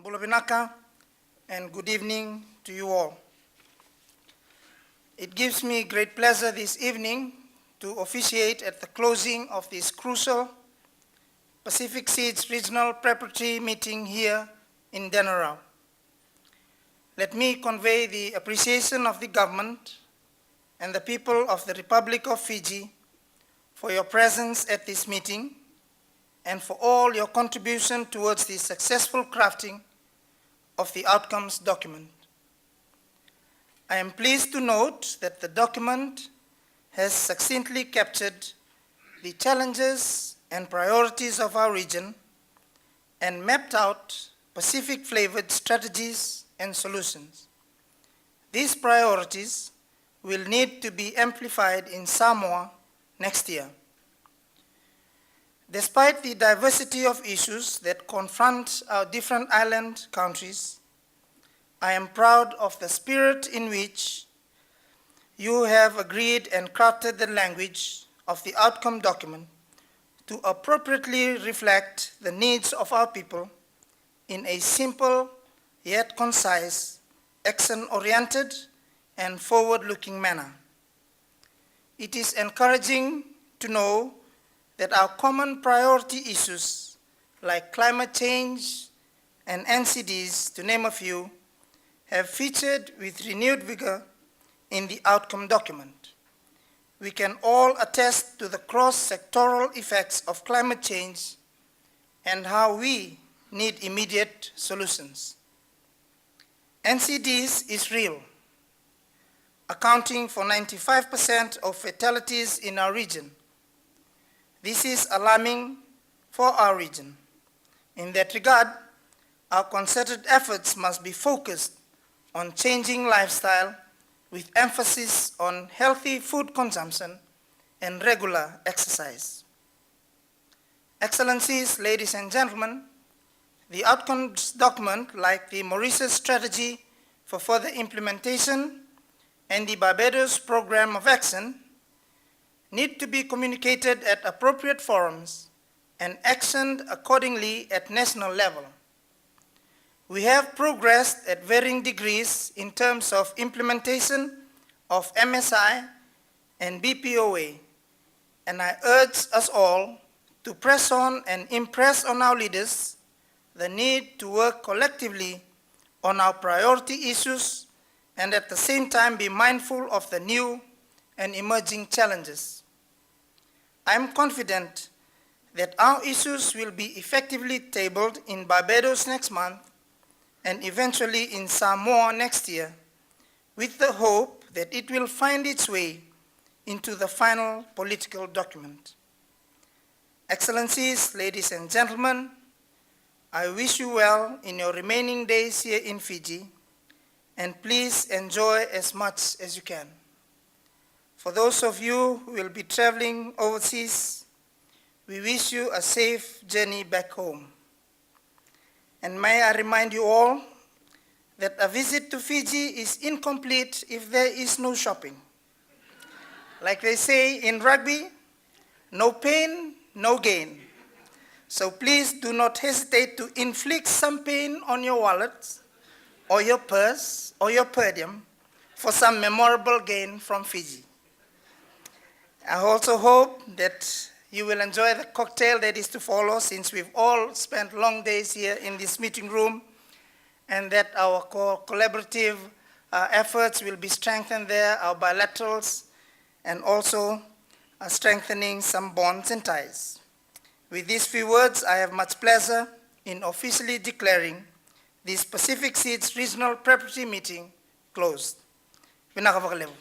Mbulabinaka, and good evening to you all. It gives me great pleasure this evening to officiate at the closing of this crucial Pacific PSIDS Regional Preparatory meeting here in Denarau. Let me convey the appreciation of the government and the people of the Republic of Fiji for your presence at this meeting and for all your contribution towards the successful crafting of the outcomes document. I am pleased to note that the document has succinctly captured the challenges and priorities of our region and mapped out Pacific-flavored strategies and solutions. These priorities will need to be amplified in Samoa next year. Despite the diversity of issues that confront our different island countries, I am proud of the spirit in which you have agreed and crafted the language of the outcome document to appropriately reflect the needs of our people in a simple yet concise, action-oriented, and forward-looking manner. It is encouraging to know that our common priority issues like climate change and NCDs, to name a few, have featured with renewed vigor in the outcome document. We can all attest to the cross-sectoral effects of climate change and how we need immediate solutions. NCDs is real, accounting for 95% of fatalities in our region. This is alarming for our region. In that regard, our concerted efforts must be focused on changing lifestyle with emphasis on healthy food consumption and regular exercise. Excellencies, ladies and gentlemen, the outcomes document, like the Mauritius Strategy for Further Implementation and the Barbados Program of Action, need to be communicated at appropriate forums and actioned accordingly at national level. We have progressed at varying degrees in terms of implementation of MSI and BPOA, and I urge us all to press on and impress on our leaders the need to work collectively on our priority issues and at the same time be mindful of the new and emerging challenges. I am confident that our issues will be effectively tabled in Barbados next month and eventually in Samoa next year, with the hope that it will find its way into the final political document. Excellencies, ladies and gentlemen, I wish you well in your remaining days here in Fiji, and please enjoy as much as you can. For those of you who will be traveling overseas, we wish you a safe journey back home. And may I remind you all that a visit to Fiji is incomplete if there is no shopping. Like they say in rugby, no pain, no gain. So please do not hesitate to inflict some pain on your wallet or your purse or your per diem for some memorable gain from Fiji. I also hope that you will enjoy the cocktail that is to follow, since we've all spent long days here in this meeting room, and that our collaborative efforts will be strengthened there, our bilaterals, and also strengthening some bonds and ties. With these few words, I have much pleasure in officially declaring this Pacific PSIDS Regional Preparatory meeting closed. Vinaka Vakalevu.